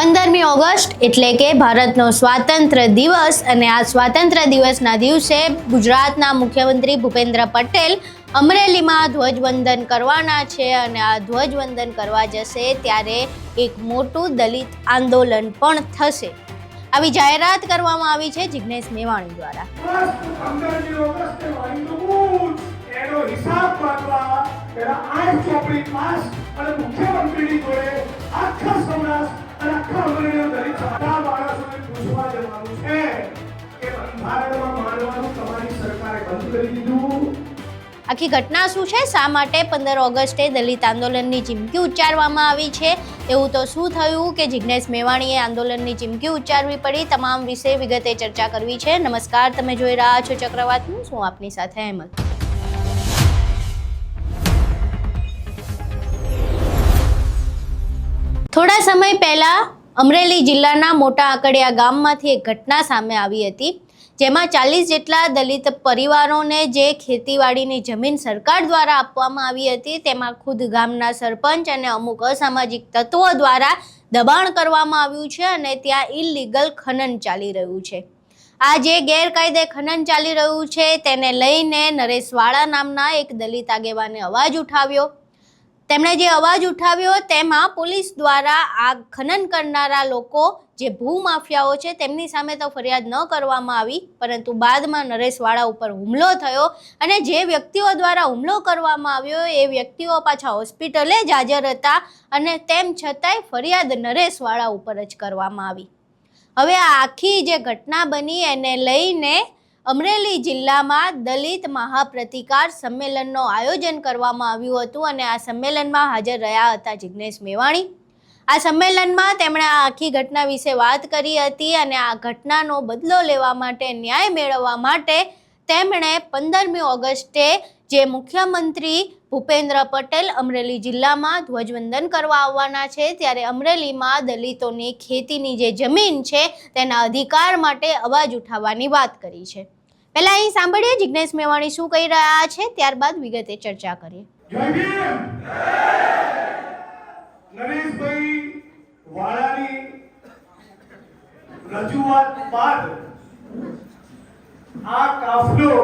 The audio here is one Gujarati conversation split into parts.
15મી ઓગસ્ટ એટલે કે ભારતનો સ્વાતંત્ર્ય દિવસ અને આ સ્વાતંત્ર્ય દિવસના દિવસે ગુજરાતના મુખ્યમંત્રી ભૂપેન્દ્ર પટેલ અમરેલીમાં ધ્વજવંદન કરવાના છે અને આ ધ્વજવંદન કરવા જશે ત્યારે એક મોટું દલિત આંદોલન પણ થશે આવી જાહેરાત કરવામાં આવી છે જિગ્નેશ મેવાણી દ્વારા। આખી ઘટના શું છે, શા માટે 15 ઓગસ્ટે દલિત આંદોલનની ચીમકી ઉચ્ચારવામાં આવી છે, એવું તો શું થયું કે જિગ્નેશ મેવાણીએ આંદોલનની ચીમકી ઉચ્ચારવી પડી, તમામ વિશે વિગતે ચર્ચા કરવી છે। નમસ્કાર, તમે જોઈ રહ્યા છો ચક્રવાત ન્યૂઝ, હું આપની સાથે અહેમદ। થોડા સમય પહેલા અમરેલી જિલ્લાના મોટા આકડિયા ગામમાંથી એક ઘટના સામે આવી હતી, જેમાં 40 જેટલા દલિત પરિવારોને જે ખેતીવાડીની જમીન સરકાર દ્વારા આપવામાં આવી હતી તેમાં ખુદ ગામના સરપંચ અને અમુક અસામાજિક તત્વો દ્વારા દબાણ કરવામાં આવ્યું છે અને ત્યાં ઇલીગલ ખનન ચાલી રહ્યું છે। આ જે ગેરકાયદે ખનન ચાલી રહ્યું છે તેને લઈને નરેશ વાળા નામના એક દલિત આગેવાને અવાજ ઉઠાવ્યો। તેમણે જે અવાજ ઉઠાવ્યો તેમાં પોલીસ દ્વારા આ ખનન કરનારા લોકો જે ભૂમાફિયાઓ છે તેમની સામે તો ફરિયાદ ન કરવામાં આવી, પરંતુ બાદમાં નરેશ વાળા ઉપર હુમલો થયો અને જે વ્યક્તિઓ દ્વારા હુમલો કરવામાં આવ્યો એ વ્યક્તિઓ પાછા હોસ્પિટલે જ હાજર હતા અને તેમ છતાંય ફરિયાદ નરેશ વાળા ઉપર જ કરવામાં આવી। હવે આ આખી જે ઘટના બની એને લઈને અમરેલી જિલ્લામાં દલિત મહાપ્રતિકાર સંમેલનનું આયોજન કરવામાં આવ્યું હતું અને આ સંમેલનમાં હાજર રહ્યા હતા જિગ્નેશ મેવાણી। આ સંમેલનમાં તેમણે આ આખી ઘટના વિશે વાત કરી હતી અને આ ઘટનાનો બદલો લેવા માટે, ન્યાય મેળવવા માટે તેમણે 15મી ઓગસ્ટે જે મુખ્યમંત્રી ભૂપેન્દ્ર પટેલ અમરેલી જિલ્લામાં ધ્વજવંદન કરવા આવવાના છે ત્યારે અમરેલીમાં દલિતોની ખેતીની જે જમીન છે તેના અધિકાર માટે અવાજ ઉઠાવવાની વાત કરી છે। પહેલા અહીં સાંભળીએ જિગ્નેશ મેવાણી શું કહી રહ્યા છે, ત્યારબાદ વિગતે ચર્ચા કરીએ। નરેશભાઈ વાળાની રજૂઆત બાદ આ કાફલો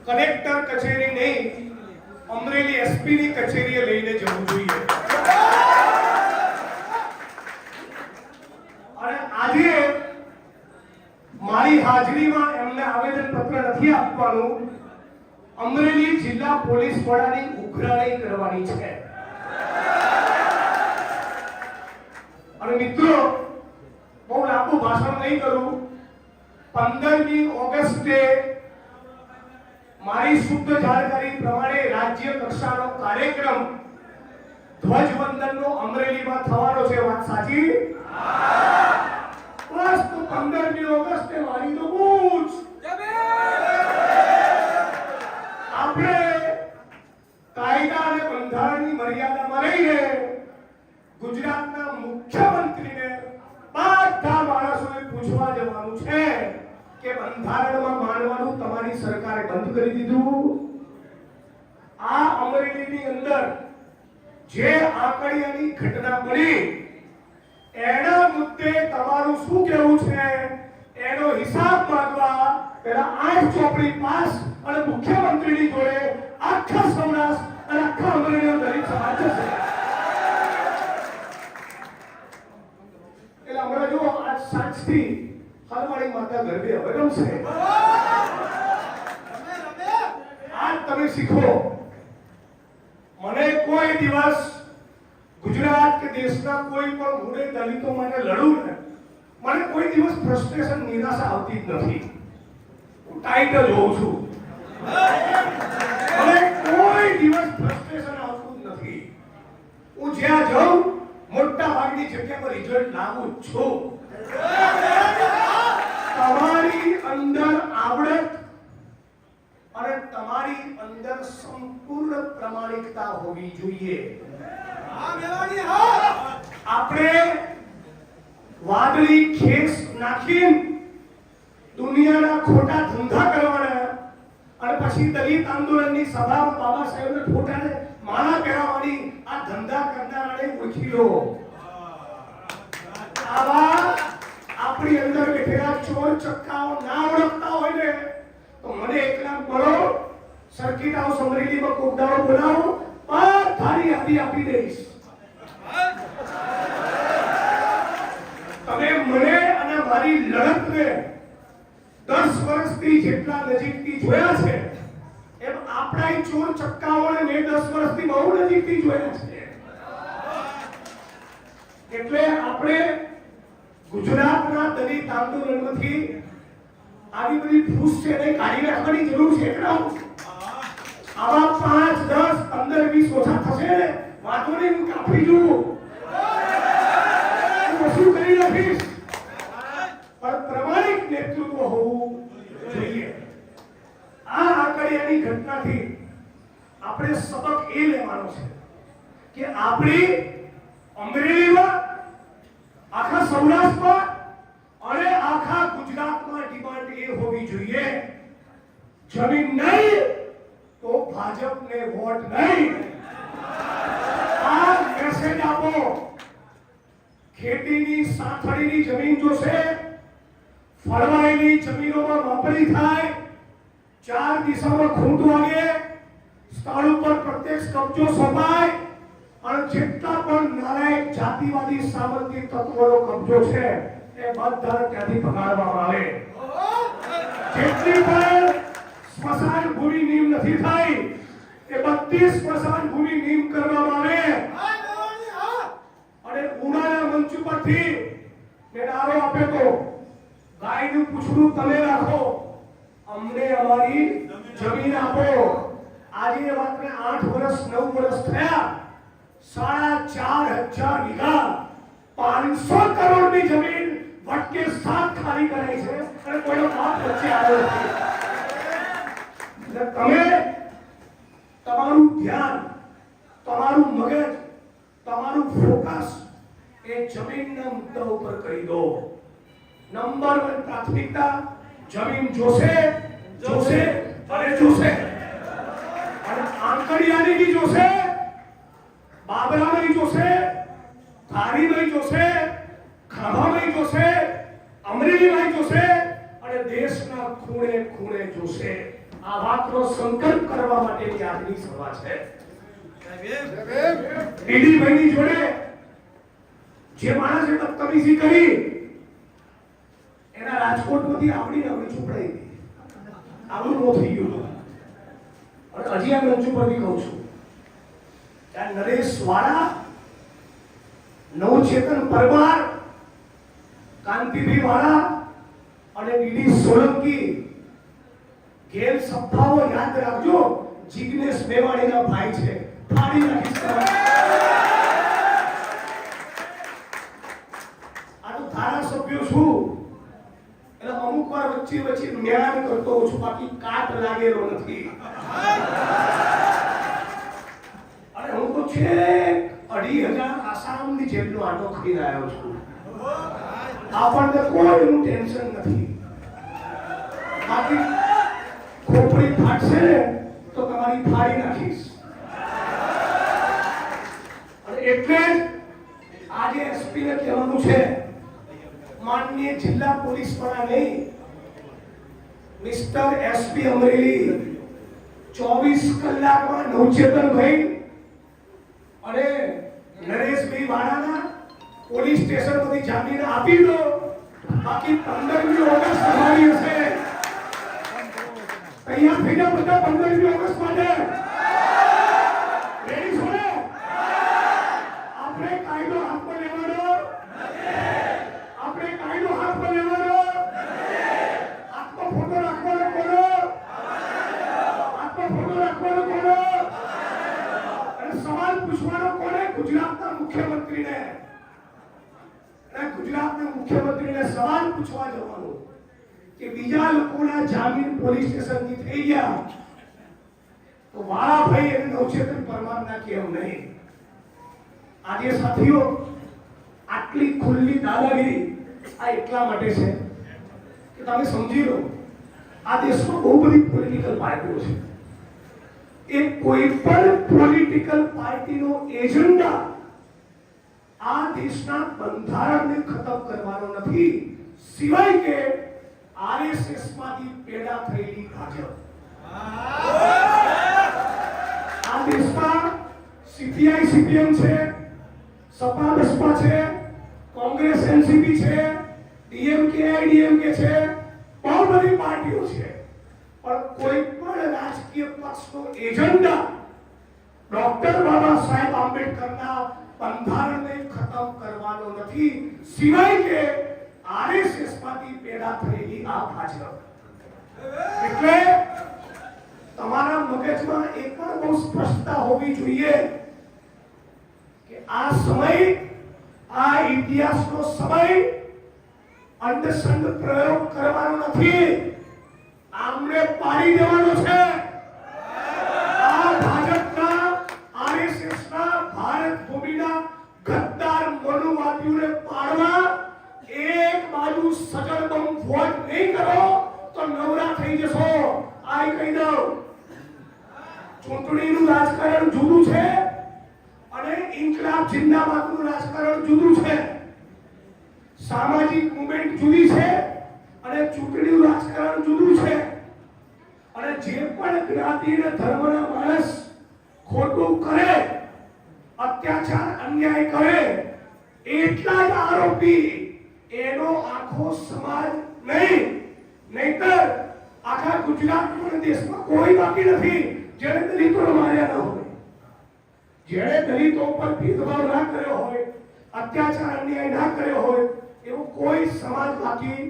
કલેક્ટર કચેરી નહીં અમરેલી એસપી ની કચેરીએ લઈને જવું જોઈએ અને આજે મારી હાજરીમાં એમને આવેદન પત્ર નથી આપવાનું, અમરેલી જિલ્લા પોલીસ વડાની ઉઘરાણી કરવાની છે। અને મિત્રો, બહુ લાંબુ ભાષણ નહીં કરું, 15મી ઓગસ્ટે મારી શુદ્ધ જાણકારી પ્રમાણે રાજ્ય કક્ષાનો કાર્યક્રમ ધ્વજવંદનનો અમરેલીમાં થવાનો છે, વાત સાચી? બસ તો 15મી ઓગસ્ટે વાળી તો પૂછ આપણે કાયદા અને બંધારણની મર્યાદામાં રહીને ગુજરાતના મુખ્યમંત્રીને બધા માણસોને પૂછવા જવાનું છે કે બંધારણમાં માનવાનું તમારી સરકારે બંધ કરી દીધું। આ અમરેલીની અંદર જે આકડિયાની ઘટના બની એના મુદ્દે તમારું શું કહેવું છે એનો હિસાબ માંગવા પેલા 8 ચોપડી પાસ અને મુખ્યમંત્રીની જોડે આખા સૌરાષ્ટ્ર અને આખા અમરેલીનો દલિત સમાજ છે। એટલે હમણાં જો આજ સાંજથી હલવાડી માતા ગરબે હવે રમશે, આજ તમે શીખો। મને કોઈ દિવસ ગુજરાત કે દેશના કોઈ પણ મૂળે દલિતો માટે લડું ને મને કોઈ દિવસ ફ્રસ્ટ્રેશન, નિરાશા આવતી જ નથી। હું ટાઈટલ હોઉં છું, મને કોઈ દિવસ ફ્રસ્ટ્રેશન આવતું જ નથી। હું જ્યાં જાઉં મોટા ભાગની જગ્યા પર રિઝલ્ટ લાવું છું। તમારી અંદર આવડત અને તમારી અંદર સંપૂર્ણ પ્રમાણિકતા હોવી જોઈએ। આપણે વાદળી ખેસ નાખીને દુનિયાના ખોટા ધંધા કરવાના અને પછી દલિત આંદોલનની સભામાં બાબા સાહેબના ફોટાને માળા પહેરાવવાની આ ધંધા કરનારાને ઓળખી લો। આવા આપણી અંદર બેઠેલા ચોર ચક્કાઓ ના ઓળખતા હોય ને તો મને એકલા બોલો, સર્કિટ હાઉસ અમરેલીમાં કોક દાડો બોલાવો, બધાની યાદી આપી દઈશ. તમે મને અને મારી લડતને 10 વર્ષથી જેટલા નજીકથી જોયા છે એમ આપણા ચોર ચક્કાઓને મેં 10 વર્ષથી બહુ નજીકથી જોયા છે. એટલે આપણે ગુજરાતના દલિત આંદોલનમાંથી આવી બધી ફૂસ છે એને કાઢી નાખવાની જરૂર છે. આવા 5, 10, 15, 20 ઓછા થશે વાંધો નહીં, હું કાપી જઉં, શું કરી નાખીશ, પણ પ્રમાણિક નેતૃત્વ હોવું જોઈએ. આ આકડિયાની ઘટનાથી આપણે સબક એ લેવાનો છે કે આપણી અમરેલીમાં, આખા સૌરાષ્ટ્રમાં અને આખા ગુજરાતમાં ડિમાન્ડ એ હોવી જોઈએ, જમીન નહીં તો ભાજપને વોટ નહીં. આ મેસેજ આપો. ખેતીની સાથળીની જમીન જોશે, ફળવાયેલી જમીનોમાં વાપરી થાય, 4 દિશામાં ખૂંટ વાગે, સ્થળ ઉપર પ્રત્યક્ષ કબજો સોંપાય અને જેટલા પણ નાલાયક જાતિવાદી સામંતી તત્વોનો કબજો છે એ બધા ત્યાંથી ભગાડવામાં આવે. જેટલી પણ સ્મશાન ભૂમિ નીમ નથી થઈ એ બધી સ્મશાન ભૂમિ નીમ કરવામાં આવે. અને ઉનાળા મંચ પરથી મેં નારો આપ્યો તો ગાયનું પૂછડું તમે રાખો, અમને અમારી જમીન આપો. આજે એ વાતને 8 વર્ષ 9 વર્ષ થયા, 4,500 વીઘા 500 કરોડની જમીન વટકે સાત ખાલી કરાઈ છે અને કોઈનો બાપ વચ્ચે આવ્યો નથી. એટલે તમે તમારું ધ્યાન, તમારું મગજ, તમારું ફોકસ એ જમીનના મુદ્દા ઉપર કરી દો. નંબર 1 પ્રાથમિકતા જમીન જોશે, જોશે અને જોશે. અને આંકડિયાની જોશે, બાબરાની જોશે, ધારીની જોશે, ખાભાની જોશે, અમરેલીની જોશે અને દેશના ખૂણે ખૂણે જોશે. આ વાતનો સંકલ્પ કરવા માટેની આજની સભા છે. ડીડીભાઈની જોડે જે માણસે બદતમીજી કરી એના રાજકોટમાંથી આવડી ચોપડાઈ ગઈ, આવડું નો થઈ ગયું. અને હજી આ મંચ ઉપરથી કહું છું કે નરેશ વાળા, નવચેતન પરમાર, કાંતિભાઈ વાળા અને ડીડી સોલંકી ગેર સપ્તાહો યાદ રાખજો, જિગ્નેશ મેવાણીના ભાઈ છે. ફાડી નાખીશ. આ તો ધારાસભ્યો છું એટલે અમુક વાર વચ્ચે જ્ઞાન કરતો હોઉં છું, બાકી કાટ લાગેલો નથી. અને હું તો છેક 2,500 આસામની જેટલો આટો ખરીદ આવ્યો છું. આપણને કોઈનું ટેન્શન નથી. બાકી ખોપડી ફાટશે તો તમારી ફાડી નાખીશ. અને એટલે આજે એસપી ને કહેવાનું છે, માનનીય જિલ્લા પોલીસ વડા નહીં, મિસ્ટર એસપી અમરેલી 24 કલાકમાં નવચેતનભાઈ અને નરેશભાઈ વાળાના પોલીસ સ્ટેશનમાંથી જામીન આપી દો. બાકી 15મી ઓગસ્ટ થવાની હશે. તૈયાર થઈ જાઓ બધા 15મી ઓગસ્ટ માટે. રેડી છો ને? આપણે કાયદો હાથમાં લેવાનો નથી. આપણે કાયદો હાથમાં લેવાનો નથી. હાથમાં ફોટો રાખવાનો કોનો? હાથમાં ફોટો રાખવાનો કોનો? અને સવાલ પૂછવાનો કોને? ગુજરાતના મુખ્યમંત્રીને. અને ગુજરાતના મુખ્યમંત્રીને સવાલ પૂછવા જવાનું કે બીજા લોકોના જામીન પોલીસ સ્ટેશનથી થઈ ગયા તો વાળાભાઈ અને નવચેતન પરમારના કેમ નહીં? આજે સાથીઓ, આટલી ખુલ્લી દાદાગીરી આ એટલા માટે છે કે તમે સમજી લો, આ દેશમાં બહુ બધી પોલિટિકલ પાર્ટીઓ છે. એ કોઈ પણ પોલિટિકલ પાર્ટીનો એજન્ડા આ દેશના બંધારણને ખતમ કરવાનો નથી, સિવાય કે આરએસએસ માંથી પેદા થયેલી ભાજપ. આ દેશમાં સીપીઆઈ સીપીએમ છે, સપા બસપા છે, કોંગ્રેસ એનસીપી છે, ડીએમકે આઈડીએમકે છે, બહુ બધી પાર્ટીઓ છે, પણ કોઈ પણ રાજકીય પક્ષનો એજન્ડા ડોક્ટર બાબા સાહેબ આંબેડકરના બંધારણને ખતમ કરવાનો નથી, સિવાય કે આરએસએસ માંથી પેદા થયેલી આ ભાજપ. એટલે તમારા મગજમાં એક પણ બહુ સ્પષ્ટતા હોવી જોઈએ કે આ સમય, આ ઇતિહાસનો સમય અંધશ્રદ્ધ પ્રયોગ કરવાનો નથી, આમને પાડી દેવાનો છે. આ ભાજપના, આરએસએસના, ભારત ભૂમિના ગદ્દાર મનુવાદીઓને પાડવા એક બાજુ સજળબમ વોટ નહીં કરો તો નવરા થઈ જશો. આ કહી દઉં, ચૂંટણીનું રાજકારણ જુદું છે અને ઇન્કલાબ જિંદાબાદનું રાજકારણ જુદું છે. સામાજિક મુવમેન્ટ જુદી છે અને ચૂંટણીનું રાજકારણ જુદું છે. અને જે પણ જ્ઞાતિ અને ધર્મના માણસ ખોટું કરે, અત્યાચાર અન્યાય કરે, એટલા જ આરોપી એનો આખો સમાજ નહીં, નહીતર આખા ગુજરાતમાં દેશમાં કોઈ બાકી નથી જેણે દલિતોને માર્યા ન હોય, જેણે દલિતો પર ભેદભાવ ના કર્યો હોય, અત્યાચાર અન્યાય ના કર્યો હોય, એવો કોઈ સમાજ બાકી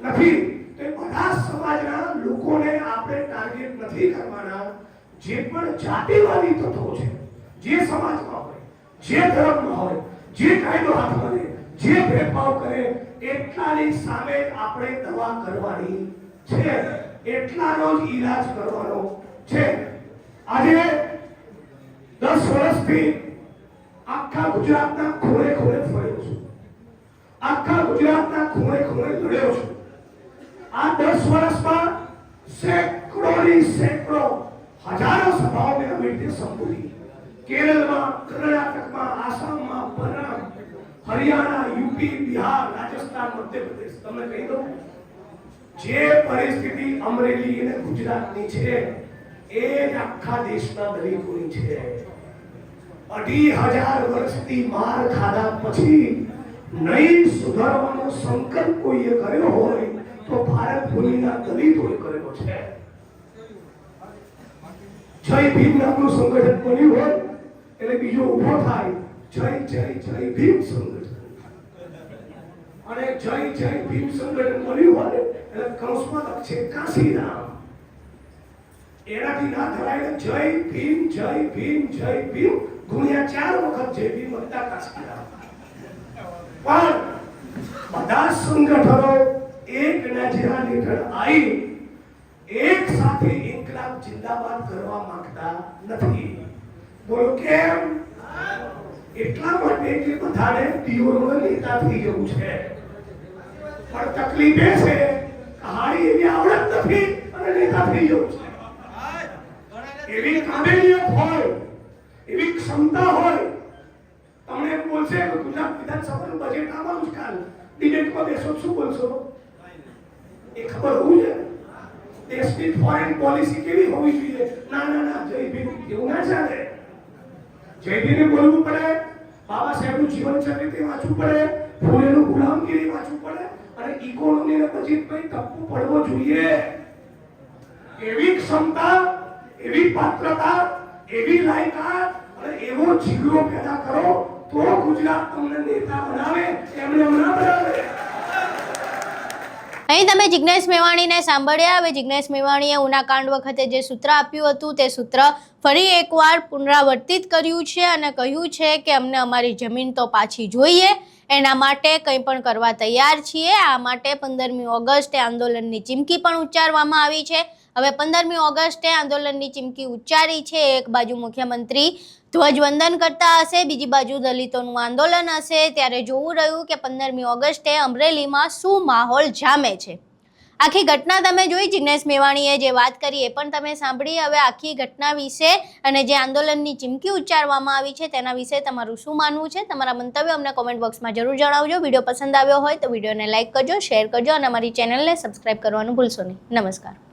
નથી. તો બધા સમાજના લોકોને આપણે ટાર્ગેટ નથી કરવાના. જે પણ જાતિવાદી તત્વો છે, જે સમાજમાં હોય, જે ધર્મમાં હોય, જે કાયદો હાથમાં લે, જે ભેદભાવ કરે, એટલાની સામે આપણે દવા કરવાની છે, એટલાનો જ ઈલાજ કરવાનો છે. આજે 10 વર્ષથી આખા ગુજરાતના ખૂણે ખૂણે ફર્યો છું, આખા ગુજરાતના ખૂણે ખૂણે લડ્યો છું. આ 10 વર્ષમાં સેંકડો હજારો સભાઓ મેં આવી રીતે સંબોધી. કેરળમાં, કર્ણાટકમાં, આસામમાં, પંજાબ, હરિયાણા, યુપી, બિહાર, રાજસ્થાન, મધ્યપ્રદેશ. તમને કહી દઉં, જે પરિસ્થિતિ અમરેલી અને ગુજરાતની છે એ જ આખા દેશના દલિતોની છે. 2500 વર્ષથી માર ખાધા પછી નહીં સુધારવાનો સંકલ્પ કોઈએ કર્યો હોય તો ભારત ભૂમિના દલિતોએ કર્યો છે. જય ભીમ નામનું સંગઠન બન્યું હોય એટલે બીજો ઉભો થાય જય જય જય ભીમ સંગઠન, અને જય જય ભીમ સંગઠન બન્યું હોય એટલે કૌંસમાં લખશે કાશીરામ. એનાથી ના ધરાય જય ભીમ જય ભીમ જય ભીમ ગુણ્યા 4 વખત જય ભીમ વત્તા કાશીરામ. પણ બધા સંગઠનો એક નજરા હેઠળ આવી એક સાથે ઇન્કલાબ જિંદાબાદ કરવા માંગતા નથી. બોલો કેમ? એટલા માટે કે બધાને તીઓનો નેતા થઈ જવું છે. પણ તકલીફ એ છે કહાણી એવી આવડત નથી અને નેતા થઈ જવું છે. એવી કાબેલિયત હોય, એવી ક્ષમતા હોય, તમને એમ બોલશે કે ગુજરાત વિધાનસભાનું બજેટ આવવાનું જ કાલ ડિબેટમાં બેસો શું બોલશો એ ખબર હોવું છે. દેશની ફોરેન પોલિસી કેવી હોવી જોઈએ? ના ના ના જય ભીમ એવું ના ચાલે. જય ભીમને બોલવું પડે, બાબા સાહેબનું જીવન ચરિત્ર વાંચવું પડે, ફૂલેનું ગુલામગીરી વાંચવું પડે અને ઇકોનોમીને બજેટ પર ટપ્પુ પડવો જોઈએ. એવી ક્ષમતા, એવી પાત્રતા, એવી લાયકાત અને એવો જીગરો પેદા કરો તો ગુજરાત તમને નેતા બનાવે, એમને ના બનાવે. અહીં તમે જિગ્નેશ મેવાણીને સાંભળ્યા. હવે જિગ્નેશ મેવાણીએ ઉનાકાંડ વખતે જે સૂત્ર આપ્યું હતું તે સૂત્ર ફરી એકવાર પુનરાવર્તિત કર્યું છે અને કહ્યું છે કે અમને અમારી જમીન તો પાછી જોઈએ, એના માટે કંઈ પણ કરવા તૈયાર છીએ. આ માટે 15મી ઓગસ્ટે આંદોલનની ચીમકી પણ ઉચ્ચારવામાં આવી છે. હવે 15મી ઓગસ્ટે આંદોલનની ચીમકી ઉચ્ચારી છે. એક બાજુ મુખ્યમંત્રી ધ્વજવંદન કરતા હશે, બીજી બાજુ દલિતોનું આંદોલન હશે. ત્યારે જોવું રહ્યું કે 15મી ઓગસ્ટે અમરેલીમાં શું માહોલ જામે છે. આખી ઘટના તમે જોઈ, જિગ્નેશ મેવાણીએ જે વાત કરી એ પણ તમે સાંભળી. હવે આખી ઘટના વિશે અને જે આંદોલનની ચીમકી ઉચ્ચારવામાં આવી છે તેના વિશે તમારું શું માનવું છે? તમારા મંતવ્યો અમને કોમેન્ટ બોક્સમાં જરૂર જણાવજો. વિડીયો પસંદ આવ્યો હોય તો વિડીયોને લાઇક કરજો, શેર કરજો અને અમારી ચેનલને સબસ્ક્રાઇબ કરવાનું ભૂલશો નહીં. નમસ્કાર.